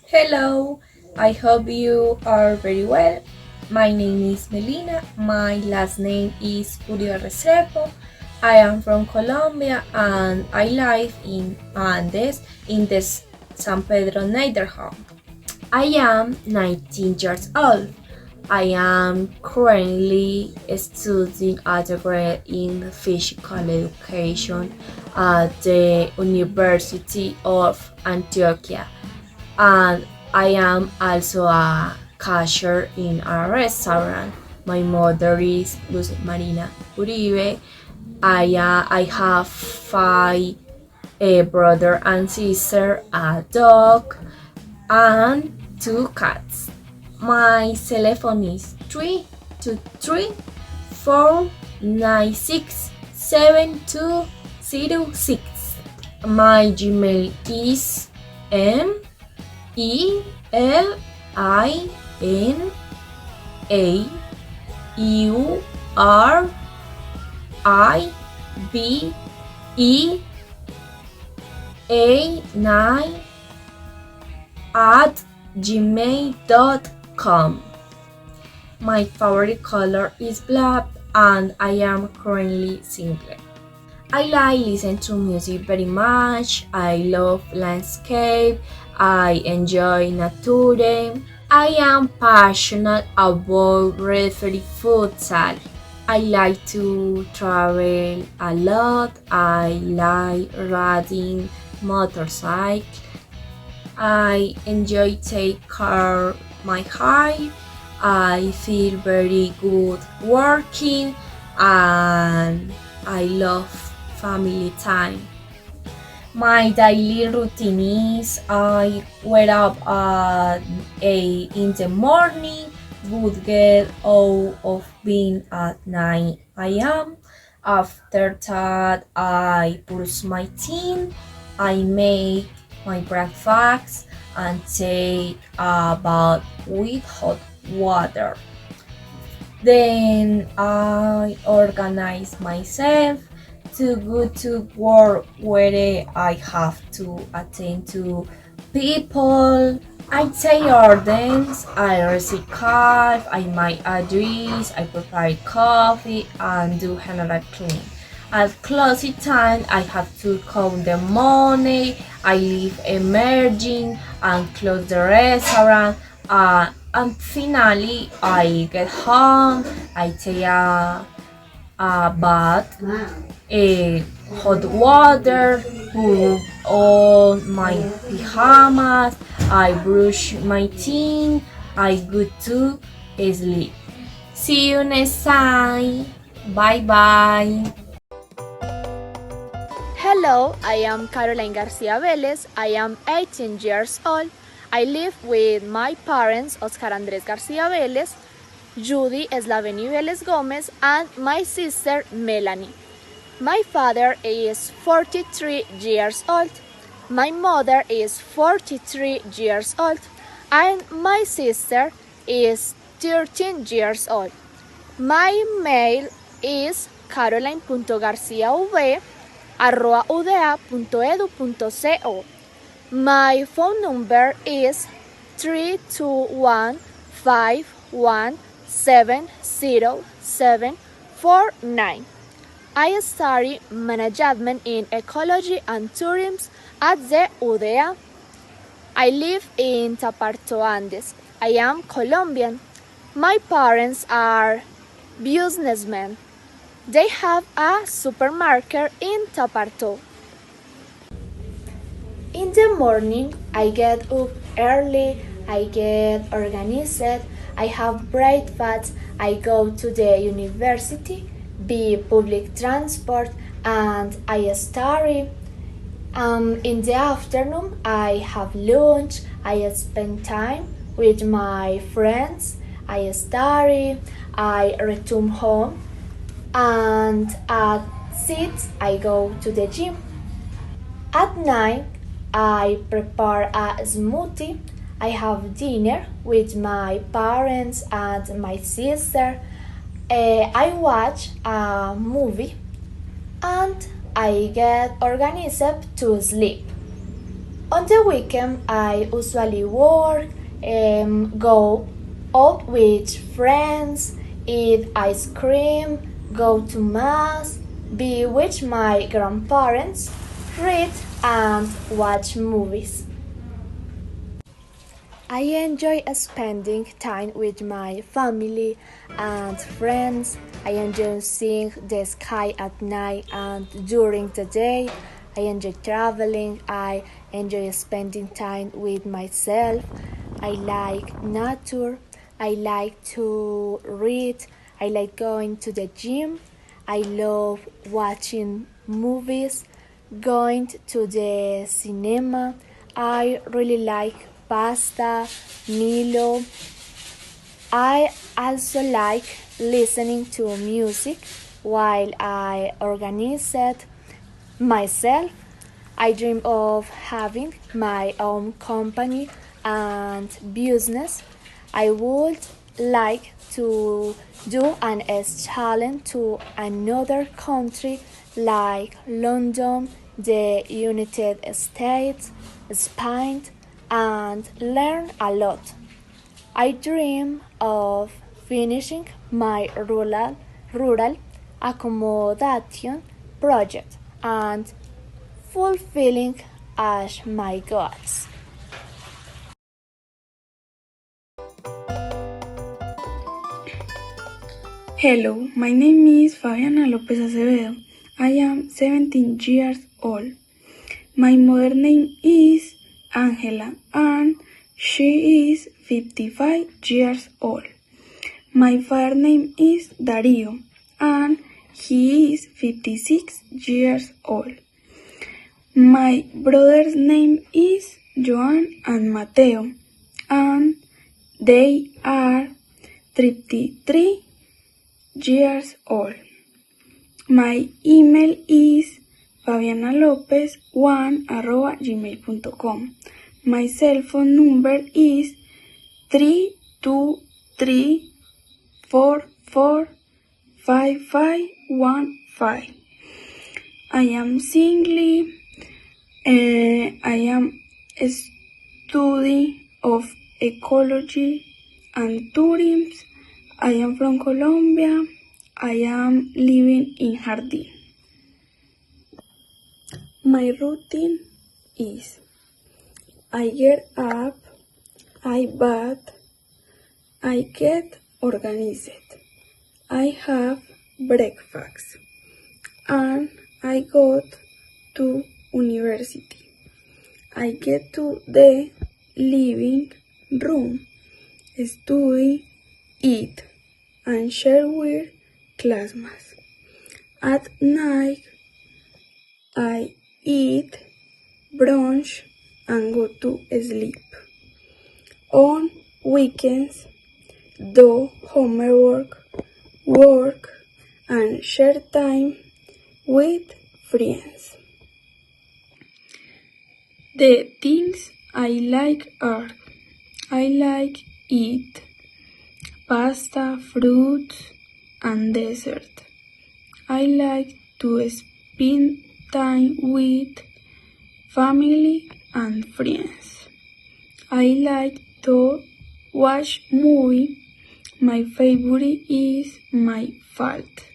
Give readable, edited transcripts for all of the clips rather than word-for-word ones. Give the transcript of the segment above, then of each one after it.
Hello, I hope you are very well. My name is Melina. My last name is Restrepo. I am from Colombia and I live in Andes in the San Pedro neighborhood. I am 19 years old. I am currently studying a degree in physical education at the University of Antioquia, and I am also a cashier in a restaurant. My mother is Luz Marina Uribe. I have five brother and sister, a dog, and two cats. My telephone is 323-496-7206. My Gmail is melina@gmail.com. My favorite color is black and I am currently single. I like listen to music very much. I love landscape. I enjoy nature. I am passionate about referee futsal. I like to travel a lot. I like riding motorcycle. I enjoy take care my height. I feel very good working and I love family time. My daily routine is I wake up at 8 in the morning, would get out of bed at 9 a.m. After that, I brush my teeth, I make my breakfast and take a bath with hot water. Then I organize myself to go to work where I have to attend to people. I take orders, I receive cards, I make address, I prepare coffee and do general cleaning. At closing time, I have to count the money, I leave emerging and close the restaurant. And finally, I get home, I take a bath, a hot water, put on my pajamas, I brush my teeth, I go to sleep. See you next time. Bye bye. Hello, I am Caroline Garcia Vélez. I am 18 years old. I live with my parents, Oscar Andrés Garcia Vélez, Judy Eslaveni Vélez Gómez, and my sister Melanie. My father is 43 years old. My mother is 43 years old. And my sister is 13 years old. My mail is caroline.garciav@udea.edu.co. My phone number is 321-5170749. I study management in ecology and tourism at the UdeA. I live in Taparto, Andes. I am Colombian. My parents are businessmen. They have a supermarket in Taparto. In the morning, I get up early, I get organized, I have breakfast, I go to the university, be public transport, and I study. In the afternoon, I have lunch, I spend time with my friends, I study, I return home, and at 6 I go to the gym. At night, I prepare a smoothie, I have dinner with my parents and my sister, I watch a movie, and I get organized to sleep. On the weekend, I usually work, go out with friends, eat ice cream, go to mass, be with my grandparents, read and watch movies. I enjoy spending time with my family and friends. I enjoy seeing the sky at night and during the day. I enjoy traveling. I enjoy spending time with myself. I like nature. I like to read. I like going to the gym. I love watching movies, going to the cinema. I really like pasta, Milo. I also like listening to music while I organize it myself. I dream of having my own company and business. I would like to do an challenge to another country like London, the United States, Spain, and learn a lot. I dream of finishing my rural accommodation project and fulfilling as my goals. Hello, my name is Fabiana Lopez Acevedo. I am 17 years old. My mother name is Angela and she is 55 years old. My father name is Darío and he is 56 years old. My brother's name is Joan and Mateo and they are 33 years old. My email is fabianalopez1@gmail.com. My cell phone number is 323445515. I am single. I am a student of ecology and tourism. I am from Colombia. I am living in Jardín. My routine is I get up, I bath, I get organized, I have breakfast, and I go to university. I get to the living room, study, eat, and share with classmates. At night, I eat brunch and go to sleep. On weekends, do homework, work, and share time with friends. The things I like are I like eat pasta, fruits, and dessert. I like to spend time with family and friends. I like to watch movie. My favorite is My Fault.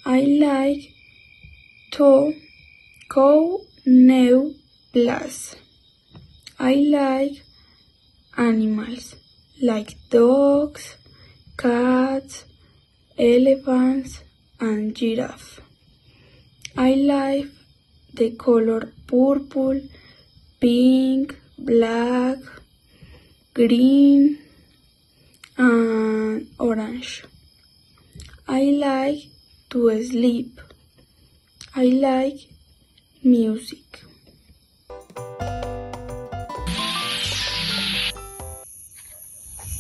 I like to go new place. I like animals like dogs, cats, elephants, and giraffe. I like the color purple, pink, black, green, and orange. I like to sleep. I like music.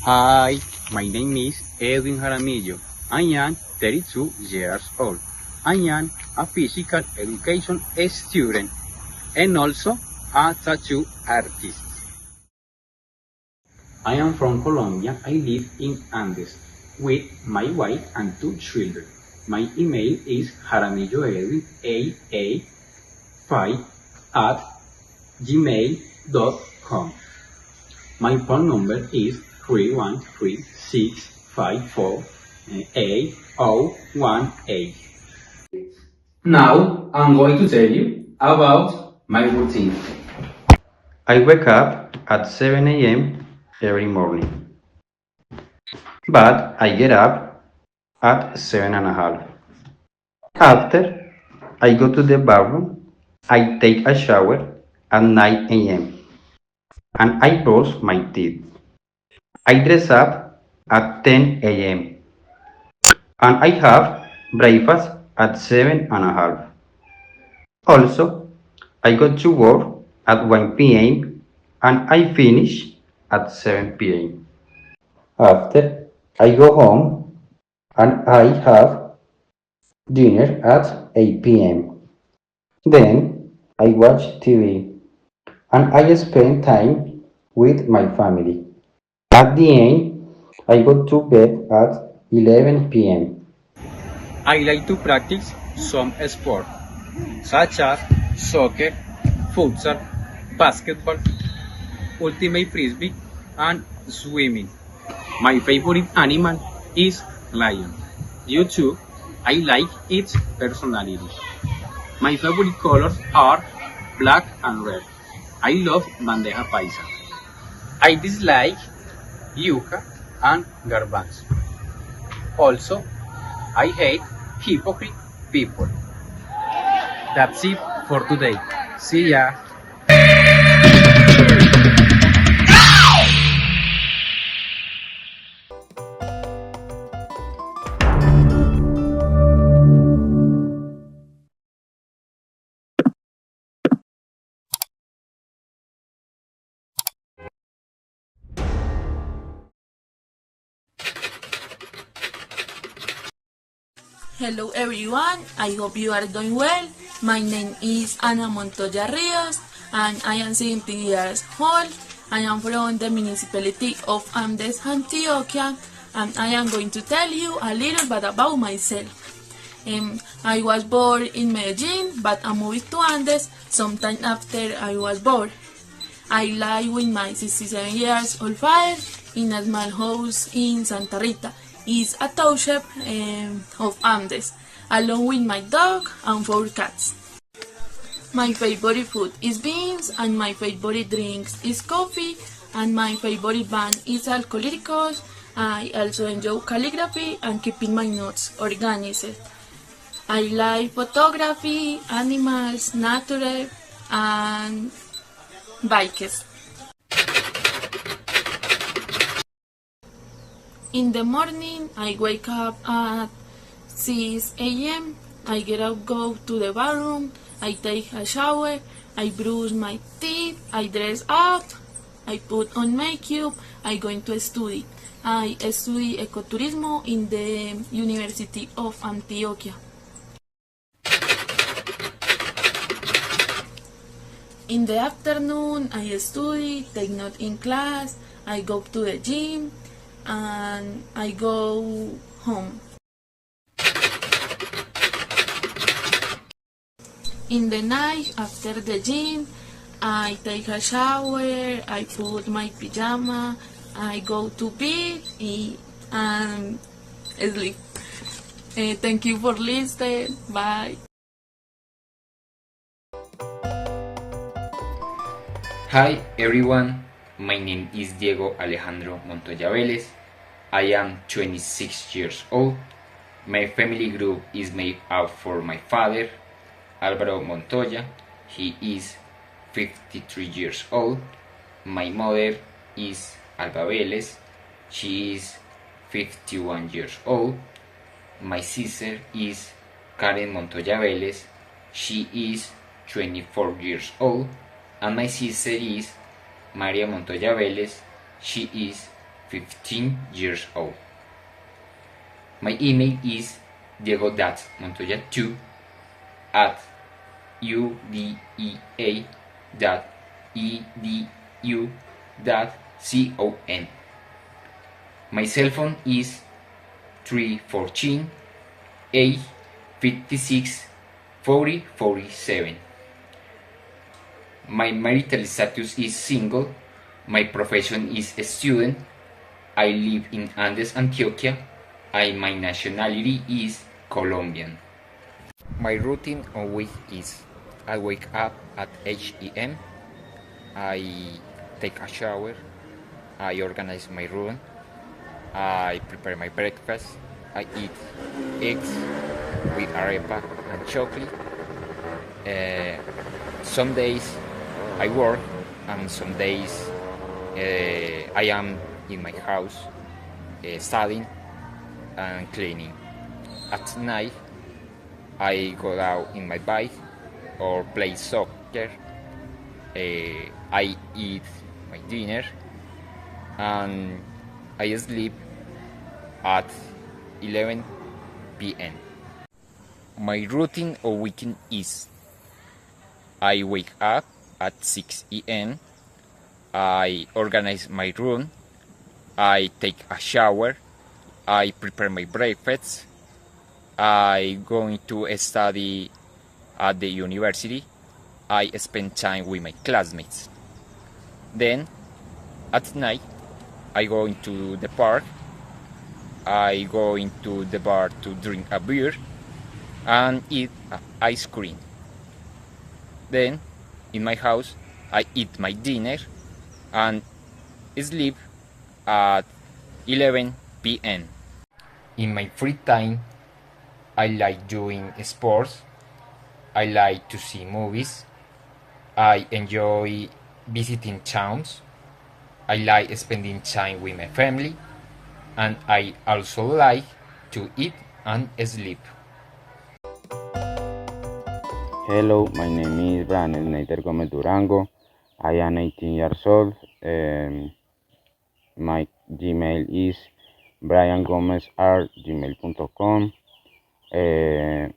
Hi, my name is Edwin Jaramillo. I am 32 years old. I am a physical education student and also a tattoo artist. I am from Colombia. I live in Andes with my wife and 2 children. My email is jaramilloedwin5 at gmail.com. My phone number is 313-654-8018. Now I'm going to tell you about my routine. I wake up at 7 a.m. every morning, but I get up at 7:30. After I go to the bathroom, I take a shower at 9 a.m. and I brush my teeth. I dress up at 10 a.m. and I have breakfast at 7:30. Also, I go to work at 1 p.m. and I finish at 7 p.m. After, I go home and I have dinner at 8 p.m. Then, I watch TV and I spend time with my family. At the end, I go to bed at 11 p.m. I like to practice some sport, such as soccer, futsal, basketball, ultimate frisbee, and swimming. My favorite animal is lion. Due to I like its personality. My favorite colors are black and red. I love bandeja paisa. I dislike yuca and garbanzo. Also, I hate hypocrite people. That's it for today. See ya. Hello everyone, I hope you are doing well. My name is Ana Montoya Rios and I am 17 years old. I am from the municipality of Andes, Antioquia, and I am going to tell you a little bit about myself. I was born in Medellin, but I moved to Andes sometime after I was born. I live with my 67 years old father in a small house in Santa Rita. It's a township of Andes, along with my dog and 4 cats. My favorite food is beans, and my favorite drinks is coffee, and my favorite band is Alcohólicos. I also enjoy calligraphy and keeping my notes organized. I like photography, animals, nature, and bikes. In the morning, I wake up at 6 a.m. I get up, go to the bathroom, I take a shower, I brush my teeth, I dress up, I put on makeup, I go into study. I study ecotourismo in the University of Antioquia. In the afternoon, I study, take notes in class, I go to the gym, and I go home. In the night, after the gym, I take a shower, I put my pajama, I go to bed, eat, and sleep. Thank you for listening. Bye. Hi everyone, my name is Diego Alejandro Montoya Vélez. I am 26 years old. My family group is made up for my father, Álvaro Montoya. He is 53 years old. My mother is Alba Vélez. She is 51 years old. My sister is Karen Montoya Vélez. She is 24 years old. And my sister is Maria Montoya Vélez. She is 15 years old. My email is diego.montoya2@udea.edu.com. My cell phone is 314 856 4047. My marital status is single. My profession is a student. I live in Andes, Antioquia. My nationality is Colombian. My routine on week is I wake up at 8 a.m. I take a shower. I organize my room. I prepare my breakfast. I eat eggs with arepa and chocolate. Some days I work, and some days I am in my house studying and cleaning. At night I go out in my bike or play soccer. I eat my dinner and I sleep at 11 p.m. My routine or weekend is I wake up at 6 a.m. I organize my room. I take a shower. I prepare my breakfast. I going to study at the university. I spend time with my classmates. Then at night I go into the park. I go into the bar to drink a beer and eat ice cream. Then in my house I eat my dinner and sleep at 11 p.m. In my free time I like doing sports. I like to see movies. I enjoy visiting towns. I like spending time with my family, and I also like to eat and sleep. Hello, my name is Brian Snyder Gomez Durango. I am 18 years old. My Gmail is briangomezr@gmail.com.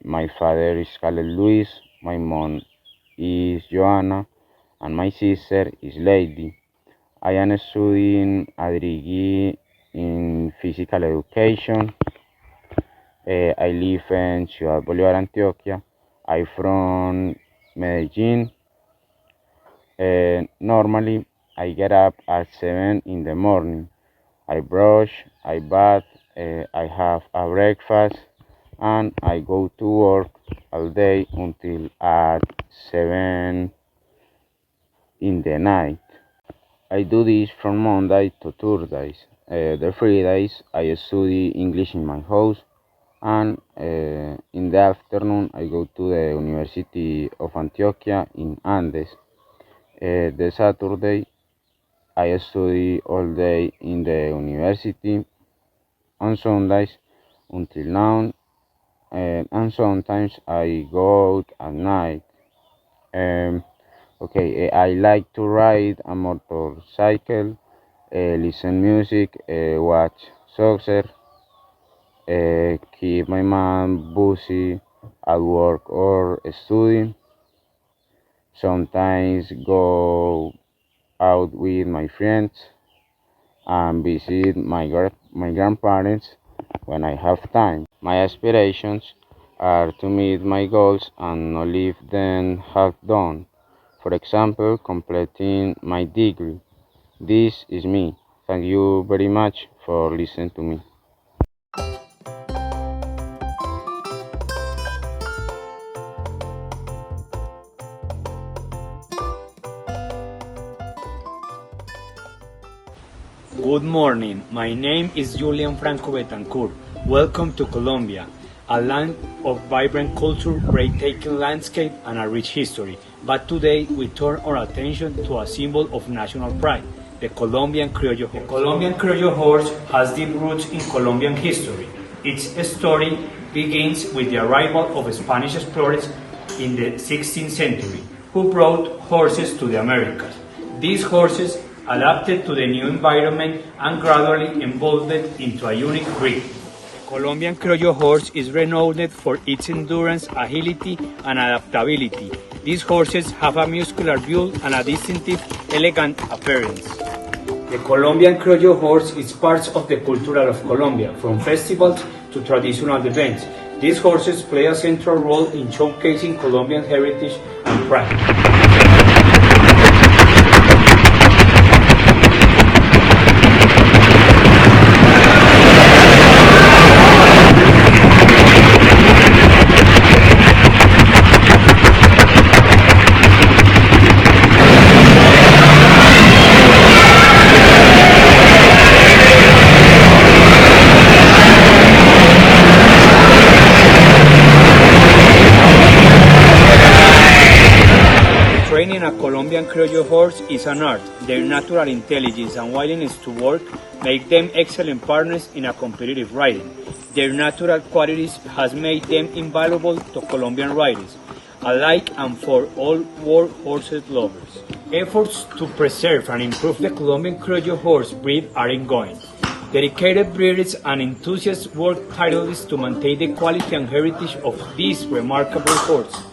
My father is Carlos Luis. My mom is Joanna, and my sister is Lady. I am studying a degree in physical education. I live in Ciudad Bolívar, Antioquia. I'm from Medellin. Normally, I get up at 7 in the morning. I brush, I bath, I have a breakfast, and I go to work all day until at 7 in the night. I do this from Monday to Thursdays. The 3 days I study English in my house, and in the afternoon I go to the University of Antioquia in Andes. The Saturday I study all day in the university. On Sundays until now, and sometimes I go out at night. I like to ride a motorcycle, listen music, watch soccer, keep my mind busy at work or studying. Sometimes go out with my friends and visit my grandparents when I have time. My aspirations are to meet my goals and not leave them half done. For example, completing my degree. This is me. Thank you very much for listening to me. Good morning, my name is Julian Franco Betancourt. Welcome to Colombia, a land of vibrant culture, breathtaking landscape, and a rich history. But today we turn our attention to a symbol of national pride, the Colombian Criollo horse. The Colombian Criollo horse has deep roots in Colombian history. Its story begins with the arrival of Spanish explorers in the 16th century, who brought horses to the Americas. These horses adapted to the new environment and gradually evolved into a unique breed. The Colombian Criollo horse is renowned for its endurance, agility, and adaptability. These horses have a muscular build and a distinctive, elegant appearance. The Colombian Criollo horse is part of the culture of Colombia, from festivals to traditional events. These horses play a central role in showcasing Colombian heritage and pride. Colombian Criollo horse is an art. Their natural intelligence and willingness to work make them excellent partners in a competitive riding. Their natural qualities has made them invaluable to Colombian riders alike and for all world horses lovers. Efforts to preserve and improve the Colombian Criollo horse breed are ongoing. Dedicated breeders and enthusiasts work tirelessly to maintain the quality and heritage of this remarkable horse.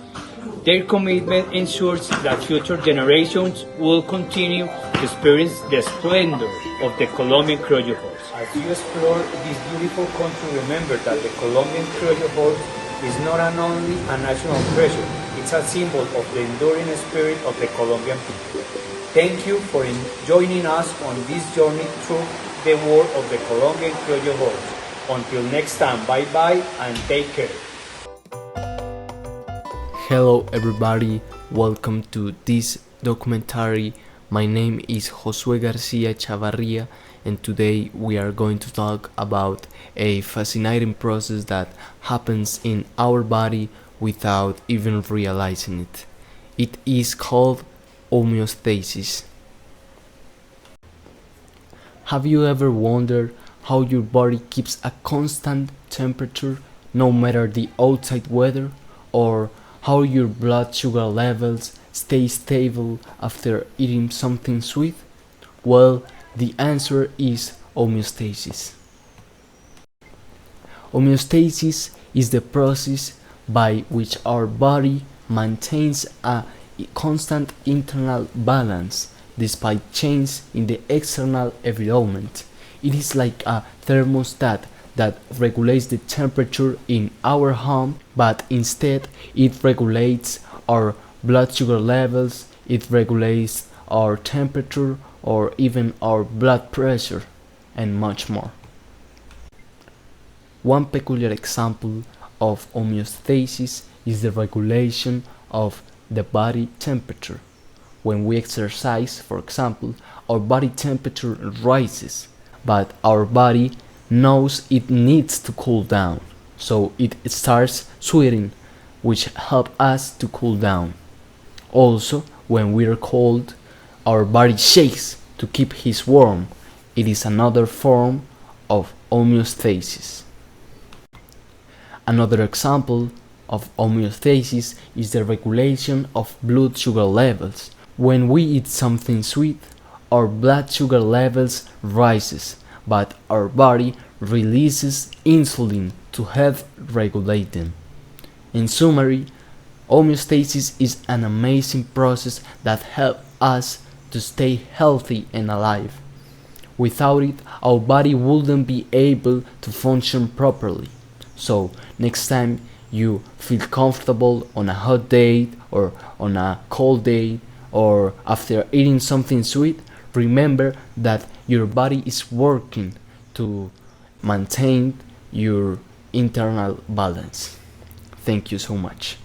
Their commitment ensures that future generations will continue to experience the splendor of the Colombian Criollo horse. As you explore this beautiful country, remember that the Colombian Criollo horse is not only a national treasure, it's a symbol of the enduring spirit of the Colombian people. Thank you for joining us on this journey through the world of the Colombian Criollo horse. Until next time, bye bye and take care. Hello everybody, welcome to this documentary. My name is Josué García Chavarria, and today we are going to talk about a fascinating process that happens in our body without even realizing it. It is called homeostasis. Have you ever wondered how your body keeps a constant temperature no matter the outside weather, or how your blood sugar levels stay stable after eating something sweet? Well, the answer is homeostasis. Homeostasis is the process by which our body maintains a constant internal balance despite change in the external environment. It is like a thermostat that regulates the temperature in our home, but instead it regulates our blood sugar levels, it regulates our temperature, or even our blood pressure, and much more. One peculiar example of homeostasis is the regulation of the body temperature. When we exercise, for example, our body temperature rises, but our body knows it needs to cool down, so it starts sweating, which helps us to cool down. Also, when we are cold, our body shakes to keep us warm. It is another form of homeostasis. Another example of homeostasis is the regulation of blood sugar levels. When we eat something sweet, our blood sugar levels rises, but our body releases insulin to help regulate them. In summary, homeostasis is an amazing process that helps us to stay healthy and alive. Without it, our body wouldn't be able to function properly. So, next time you feel comfortable on a hot day or on a cold day or after eating something sweet, remember that your body is working to maintain your internal balance. Thank you so much.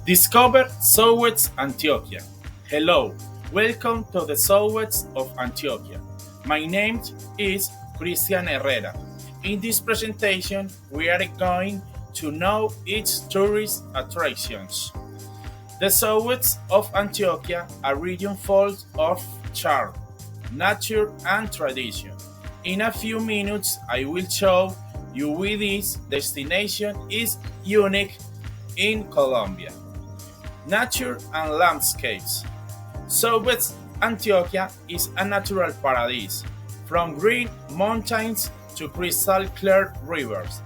Discover Suroeste, Antioquia. Hello, welcome to the Suroeste of Antioquia. My name is Cristian Herrera. In this presentation, we are going to know its tourist attractions. The Suroeste of Antioquia, a region full of charm, nature, and tradition. In a few minutes, I will show you why this destination is unique in Colombia. Nature and landscapes. Suroeste Antioquia is a natural paradise. From green mountains to crystal clear rivers.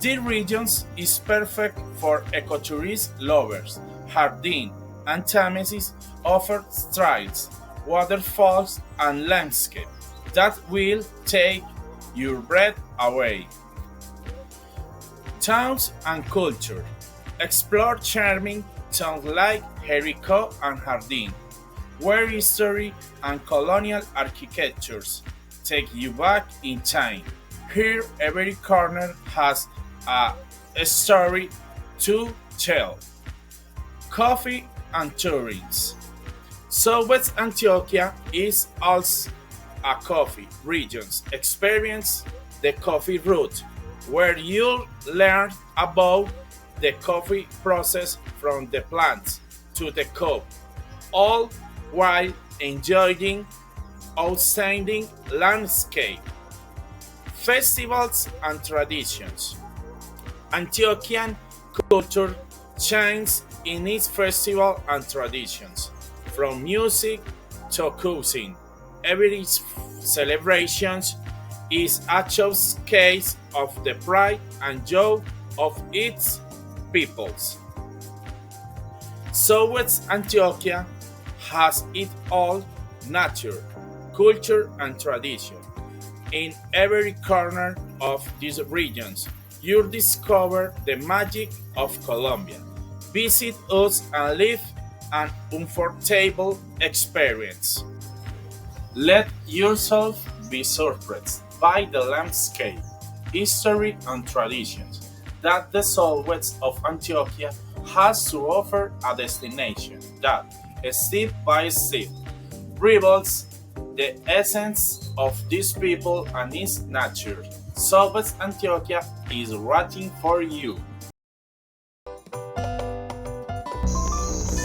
This region is perfect for ecotourism lovers. Hardin and Tamesis offer trails, waterfalls, and landscape that will take your breath away. Towns and culture. Explore charming towns like Jericho and Hardin, where history and colonial architectures take you back in time. Here, every corner has a story to tell. Coffee and tourism. Southwest Antioquia is also a coffee region's experience, the coffee route, where you'll learn about the coffee process from the plants to the cup, all while enjoying outstanding landscape. Festivals and traditions. Antiochian culture shines in its festival and traditions, from music to cuisine. Every celebration is a showcase of the pride and joy of its peoples. Southwest Antioquia has it all: nature, culture, and tradition. In every corner of these regions, you'll discover the magic of Colombia. Visit us and live an unforgettable experience. Let yourself be surprised by the landscape, history, and traditions that the southwest of Antioquia has to offer, a destination that, step by step, reveals the essence of these people and its nature. Southwest Antioquia is waiting for you.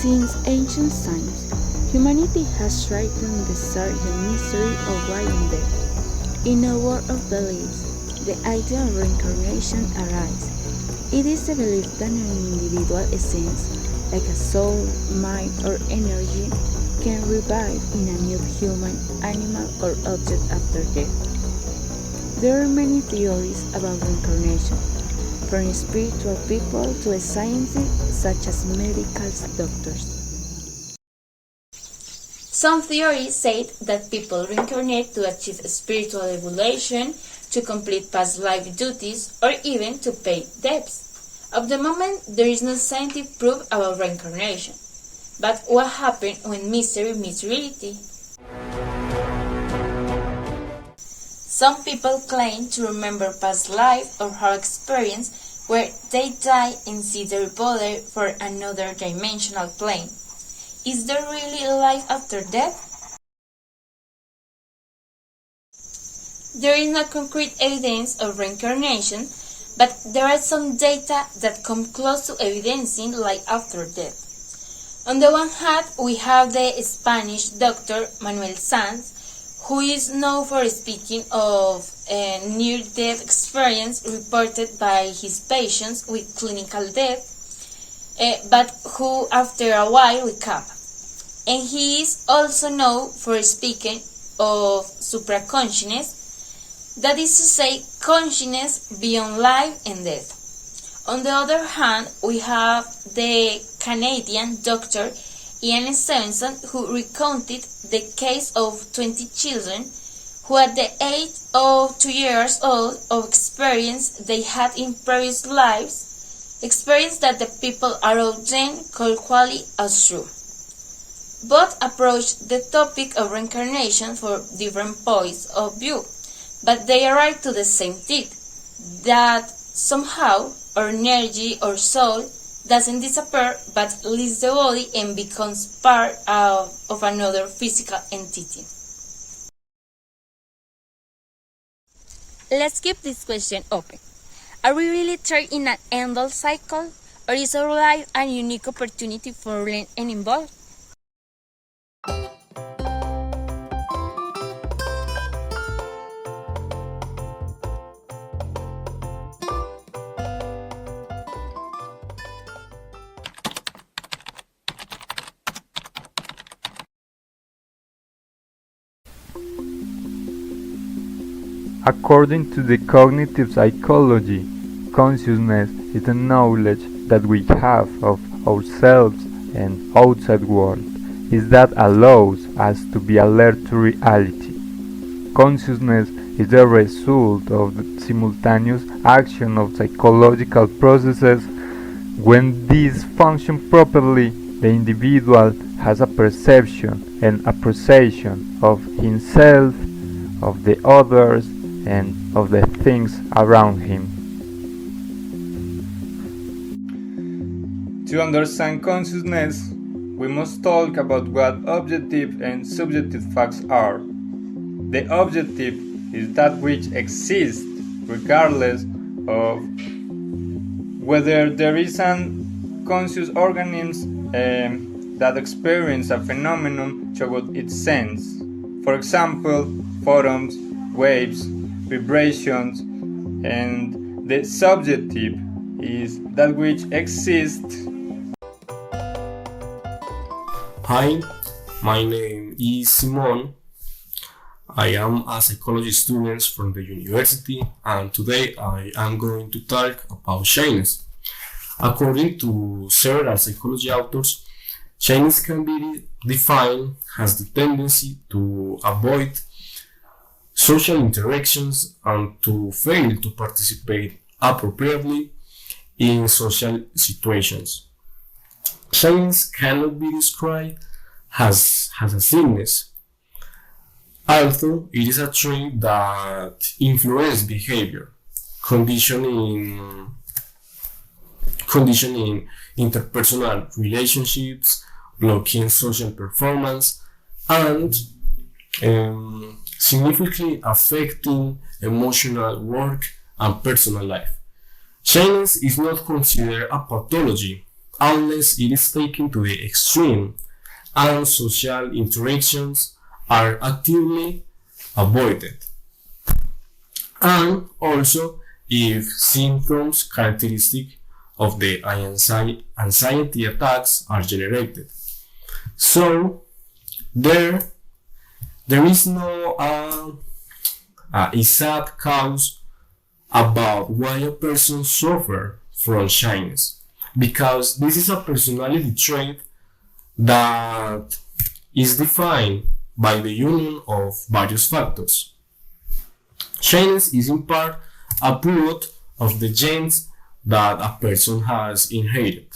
Since ancient times, humanity has tried to understand the mystery of life and death. In a world of beliefs, the idea of reincarnation arises. It is the belief that an individual essence, like a soul, mind, or energy, can revive in a new human, animal, or object after death. There are many theories about reincarnation, from spiritual people to scientists such as medical doctors. Some theories say that people reincarnate to achieve spiritual evolution, to complete past life duties, or even to pay debts. At the moment, there is no scientific proof about reincarnation. But what happens when mystery meets reality? Some people claim to remember past life or have experience where they die and see their body for another dimensional plane. Is there really a life after death? There is no concrete evidence of reincarnation, but there are some data that come close to evidencing life after death. On the one hand, we have the Spanish doctor Manuel Sanz, who is known for speaking of a near-death experience reported by his patients with clinical death, but who after a while recover. And he is also known for speaking of supraconsciousness, that is to say, consciousness beyond life and death. On the other hand, we have the Canadian doctor Ian Stevenson, who recounted the case of 20 children who at the age of 2 years old of experience they had in previous lives, experience that the people around them call quality as true. Both approach the topic of reincarnation for different points of view, but they arrive to the same thing, that somehow our energy or soul doesn't disappear but leaves the body and becomes part of another physical entity. Let's keep this question open. Are we really trapped in an endless cycle, or is our life a unique opportunity for learn and evolve? According to the cognitive psychology, consciousness is the knowledge that we have of ourselves and outside world. Is that allows us to be alert to reality. Consciousness is the result of the simultaneous action of psychological processes. When these function properly, the individual has a perception and appreciation of himself, of the others, and of the things around him. To understand consciousness, we must talk about what objective and subjective facts are. The objective is that which exists regardless of whether there is an conscious organism that experience a phenomenon through its sense. For example, photons, waves, vibrations, and the subjective is that which exists. Hi, my name is Simon. I am a psychology student from the university, and today I am going to talk about shyness. According to several psychology authors, shyness can be defined as the tendency to avoid social interactions and to fail to participate appropriately in social situations. Shyness cannot be described as a sickness, although it is a trait that influences behavior, conditioning interpersonal relationships, blocking social performance, and significantly affecting emotional work and personal life. Shyness is not considered a pathology unless it is taken to the extreme and social interactions are actively avoided. And also if symptoms characteristic of the anxiety attacks are generated. So there is no exact cause about why a person suffers from shyness, because this is a personality trait that is defined by the union of various factors. Shyness is in part a product of the genes that a person has inherited,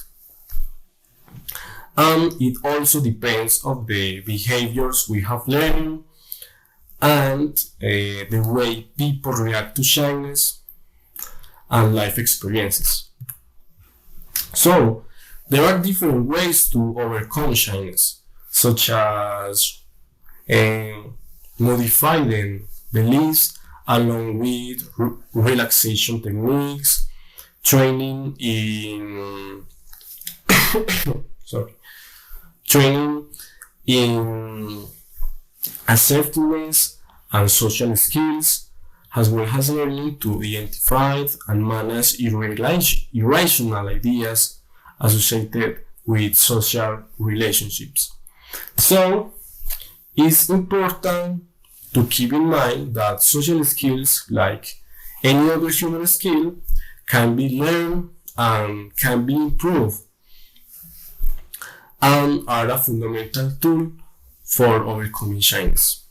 and it also depends on the behaviors we have learned and the way people react to shyness and life experiences. So there are different ways to overcome shyness, such as modifying the list along with relaxation techniques, training in training in assertiveness and social skills, as well as learning to identify and manage irrational ideas associated with social relationships. So, it's important to keep in mind that social skills, like any other human skill, can be learned and can be improved, and are a fundamental tool for overcoming shyness.